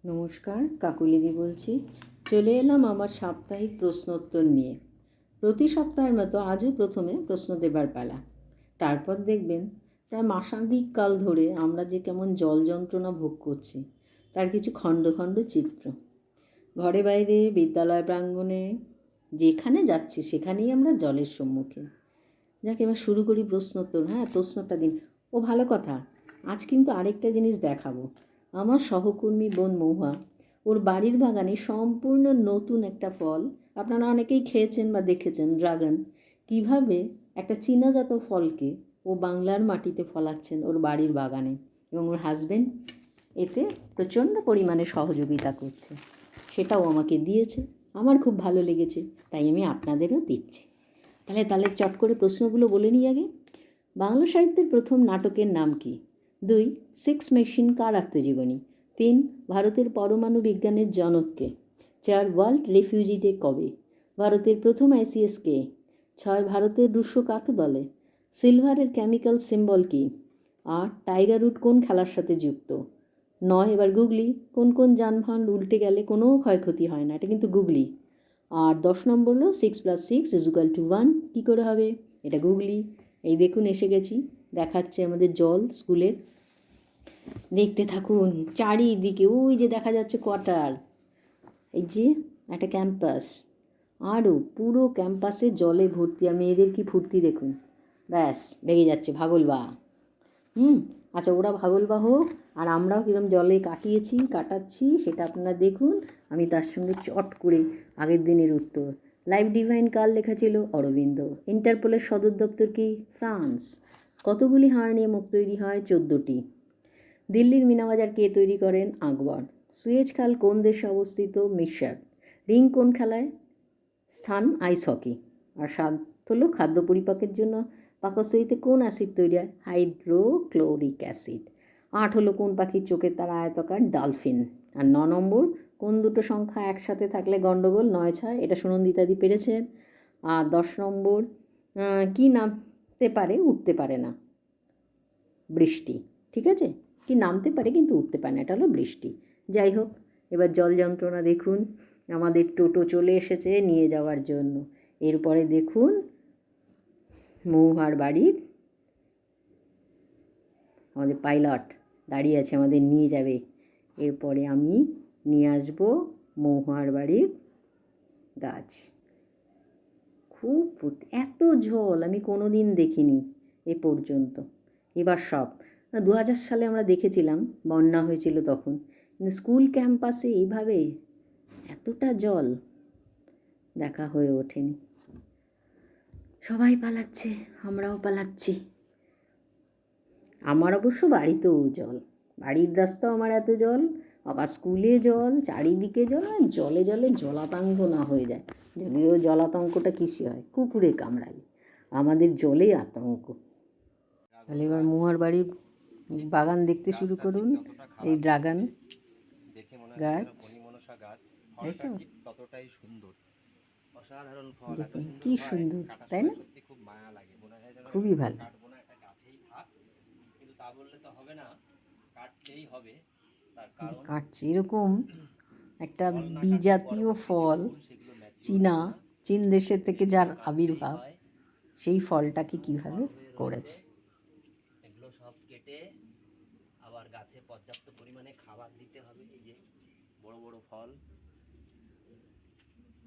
নমস্কার, কাকুলিদি বলছি। চলে এলাম আমার সাপ্তাহিক প্রশ্নোত্তর নিয়ে। প্রতি সপ্তাহের মতো আজও প্রথমে প্রশ্ন দেবার পালা। তারপর দেখবেন প্রায় মাসাধিক কাল ধরে আমরা যে কেমন জল যন্ত্রণা ভোগ করছি তার কিছু খণ্ড খণ্ড চিত্র। ঘরে বাইরে, বিদ্যালয় প্রাঙ্গণে, যেখানে যাচ্ছি সেখানেই আমরা জলের সম্মুখীন। যাক, এবার শুরু করি প্রশ্নোত্তর। হ্যাঁ, প্রশ্নটা দিন। ও ভালো কথা, আজ কিন্তু আরেকটা জিনিস দেখাবো। আমার সহকর্মী বোন মহুয়া, ওর বাড়ির বাগানে সম্পূর্ণ নতুন একটা ফল, আপনারা অনেকেই খেয়েছেন বা দেখেছেন, ড্রাগন। কিভাবে একটা চীনাজাত ফলকে ও বাংলার মাটিতে ফলাচ্ছেন ওর বাড়ির বাগানে, এবং ওর হাজব্যান্ড এতে প্রচণ্ড পরিমাণে সহযোগিতা করছে, সেটাও আমাকে দিয়েছে। আমার খুব ভালো লেগেছে, তাই আমি আপনাদেরও দিচ্ছি। তাহলে চট করে প্রশ্নগুলো বলে নিই আগে। বাংলা সাহিত্যের প্রথম নাটকের নাম কি? 2. সেক্স মেশিন কার আত্মজীবনী? 3. ভারতের পরমাণু বিজ্ঞানের জনক কে? 4. ওয়ার্ল্ড রেফিউজি ডে কবে? ভারতের প্রথম আইসিএস কে? 6. ভারতের রুশো কাকে বলে? সিলভারের কেমিক্যাল সিম্বল কি? 8. টাইগার উড কোন খেলার সাথে যুক্ত? 9. এবার গুগলি, কোন কোন যানবাহন উল্টে গেলে কোনো ক্ষয়ক্ষতি হয় না? এটা কিন্তু গুগলি। আর 10 নম্বর হলো 6+6=1, কী করে হবে? এটা গুগলি। এই দেখুন এসে গেছি, দেখাচ্ছে আমাদের জল স্কুলের। দেখতে থাকুন চারিদিকে, ওই যে দেখা যাচ্ছে কোয়ার্টার, এই যে একটা ক্যাম্পাস, আরও পুরো ক্যাম্পাসে জলে ভর্তি। আর মেয়েদের কি ফুর্তি দেখুন, ব্যাস বেগে যাচ্ছে ভাগলবা। আচ্ছা, ওরা ভাগলবা হোক, আর আমরাও কীরকম জলে কাটাচ্ছি সেটা আপনারা দেখুন। আমি তার সঙ্গে চট করে আগের দিনের উত্তর। লাইফ ডিভাইন কার লেখা ছিল? অরবিন্দ। ইন্টারপোলের সদর দপ্তর কি? ফ্রান্স। কতগুলি হাড় নিয়ে মুখ তৈরি হয়? 14টি। দিল্লির মিনাবাজার কে তৈরি করেন? আকবর। সুয়েজ খাল কোন দেশে অবস্থিত? মিশর। রিং কোন খেলায় স্থান? Ice hockey. আর 7 হলো খাদ্য পরিপাকের জন্য পাকস্থলীতে কোন অ্যাসিড তৈরি হয়? Hydrochloric acid. 8 হলো কোন পাখির চোখের তারা আয়তাকার? ডলফিন। আর 9 নম্বর, কোন দুটো সংখ্যা একসাথে থাকলে গণ্ডগোল? 9-6, এটা সুনন্দিতাদি পেরেছেন। আর 10 নম্বর, কি নামতে পারে উঠতে পারে না? বৃষ্টি। ঠিক আছে, কি নামতে পারে কিন্তু উঠতে পারে না, এটা হলো বৃষ্টি। যাই হোক, এবার জল যন্ত্রণা দেখুন। আমাদের টোটো চলে এসেছে নিয়ে যাওয়ার জন্য। এরপরে দেখুন মহুয়ার বাড়ির আমাদের পাইলট দাঁড়িয়ে আছে, আমাদের নিয়ে যাবে। এরপরে আমি নিয়ে আসবো মহুয়ার বাড়ির গাছ। খুব এত জল আমি কোনো দিন দেখিনি এ পর্যন্ত। এবার সব 2000 সালে আমরা দেখেছিলাম, বন্যা হয়েছিল তখন, কিন্তু স্কুল ক্যাম্পাসে এইভাবে এতটা জল দেখা হয়ে ওঠেনি। সবাই পালাচ্ছে, আমরাও পালাচ্ছি। আমার অবশ্য বাড়িতেও জল, বাড়ির রাস্তাও আমার এত জল, আবার স্কুলে জল, চারিদিকে জল, আর জলে জলে জলাতঙ্ক না হয়ে যায়। যদিও জলাতঙ্কটা কিসে হয়? কুকুরে কামড়ালে, আমাদের জলেই আতঙ্ক। তাহলে এবার মহুয়ার বাড়ির বাগান দেখতে শুরু করুন। এই ড্রাগন গাছ, তাই তো? ততটাই সুন্দর, অসাধারণ ফল। এত দেখুন সুন্দর কি হয়, সুন্দর, কাটার তাই সময় না? সত্যি খুব মায়া লাগে, মনে হয় যেন খুবই একটু ভালো। কাটবো না, একটা গাছেই থাক। কিন্তু তা বললে তো হবে না, কাটতেই হবে। তার কারণ কাটছে এরকম একটা ফল না কাটলে বিজাতীয় পরবর্তী যে ফল, ফুল সেগুলো ম্যাচিওর চীনা, হয় না। চীন দেশের থেকে এগুলো যার কাটতেই আবির্ভাব, হয়। সেই ফলটাকে এখনো কিভাবে বড় হয়ে রয়েছে, করেছে। এগুলো সব কেটে আবার গাছে পর্যাপ্ত পরিমাণে খাবার দিতে হবে। এই যে বড় বড় ফল,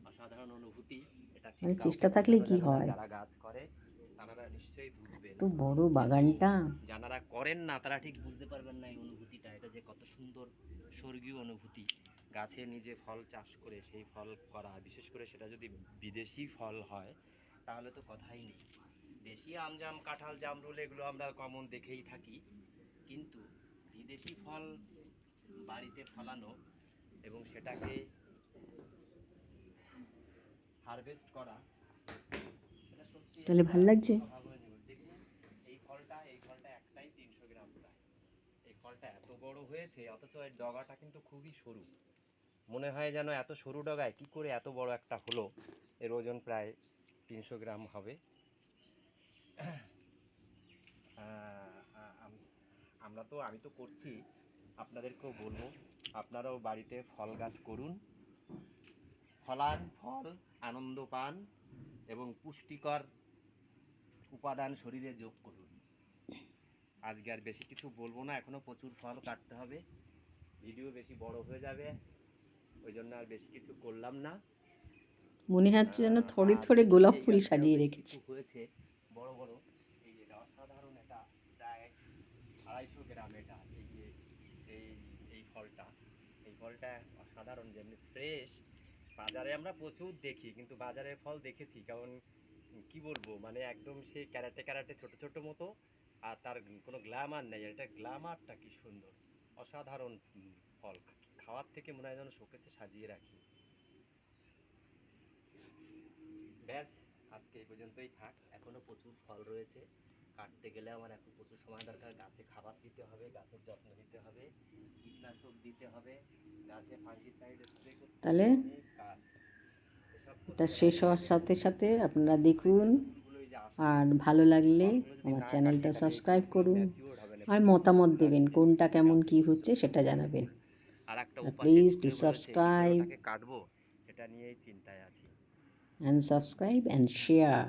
অসাধারণ অনুভূতি। এটা ঠিক মানে কাউকে চেষ্টা থাকলেই বোঝানো কি যাবে না, হয়। যারা গাছ করে তারা নিশ্চয়ই বুঝবেন। তো বড় কিন্তু বাগানটা। যারা করেন না তারা ঠিক বুঝতে পারবেন না এই অনুভূতিটা, এটা যে কত সুন্দর স্বর্গীয় অনুভূতি। গাছে নিজে ফল চাষ করে সেই ফল করা, বিশেষ করে সেটা যদি বিদেশি ফল হয় তাহলে তো কথাই নেই। দেশি আম, জাম, কাঁঠাল, জামরুল এগুলো আমরা কমন দেখেই থাকি, কিন্তু বিদেশি ফল বাড়িতে ফলানো এবং সেটাকে হারভেস্ট করা, এটা সত্যি তাহলে একটা ভাল লাগছে। অভাবনীয় জিনিস। দেখুন এই ফলটা একটাই 300 গ্রাম প্রায়। এই ফলটা এত বড় হয়েছে, অথচ এর ডগাটা কিন্তু খুবই সরু। মনে হয় যেন এত সরু ডগায় কি করে এত বড় একটা হলো। এর ওজন প্রায় 300 গ্রাম হবে। আমি তো করছি, আপনাদেরকেও বলবো আপনারাও বাড়িতে ফল গাছ করুন, ফলান ফল, আনন্দ পান এবং পুষ্টিকর উপাদান শরীরে যোগ করুন। আজকে আর বেশি কিছু বলবো না, এখনো প্রচুর ফল কাটতে হবে, ভিডিও বেশি বড় হয়ে যাবে, ওই জন্য আর বেশি কিছু করলাম না। মনে হচ্ছে যেন থরে আর থরে গোলাপ এই ফুল গাছটাও সাজিয়ে বেশ রেখেছে। কিছু হয়েছে বড় বড়। এই যে এটা অসাধারণ, এটা প্রায় 250 গ্রাম, এটা এই যে এই এই ফলটা, এই ফলটা অসাধারণ, যেমনি ফ্রেশ। বাজারে আমরা প্রচুর দেখি, কিন্তু বাজারে ফল দেখেছি কারণ কি বলবো, মানে একদম সেই ক্যারাটে ক্যারাটে ছোট ছোট মতো, আর তার কোনো গ্ল্যামার নেই। এটা গ্ল্যামারটা কি সুন্দর, অসাধারণ ফল। খাওয়ার থেকে মনে হয় যেন শোকেসে সাজিয়ে রাখি। ব্যাস, আজকে এই পর্যন্তই থাক, এখনো প্রচুর ফল রয়েছে। কাটতে গেলে আমার এখন প্রচুর সময় দরকার, গাছে খাবার দিতে হবে, গাছের যত্ন নিতে হবে, কীটনাশক দিতে হবে, গাছে ফাঙ্গিসাইড স্প্রে করতে তাহলে হবে, অনেক কাজ। এসব এটা করতে শেষ গেলে হওয়ার সাথে সাথে আপনারা দেখুন, ফুলগুলো এই যে আসছে, আর ভালো লাগলে ফলগুলো যদি আমার না কাটি চ্যানেলটা তাহলে এই সাবস্ক্রাইব ফুলগুলো করুন, ম্যাচিওর হবে না। আর প্রচুর মতামত ফুল দেবেন আসছে কোনটা কেমন গাছে, কি ছোট হচ্ছে ছোট সেটা ফুল। জানাবেন। আর একটা ওপাশে প্লিজ ডু স্প্রে বলেছে, কি করে সাবস্ক্রাইব ওটাকে কাটবো সেটা নিয়েই চিন্তায় আছি। and subscribe and share.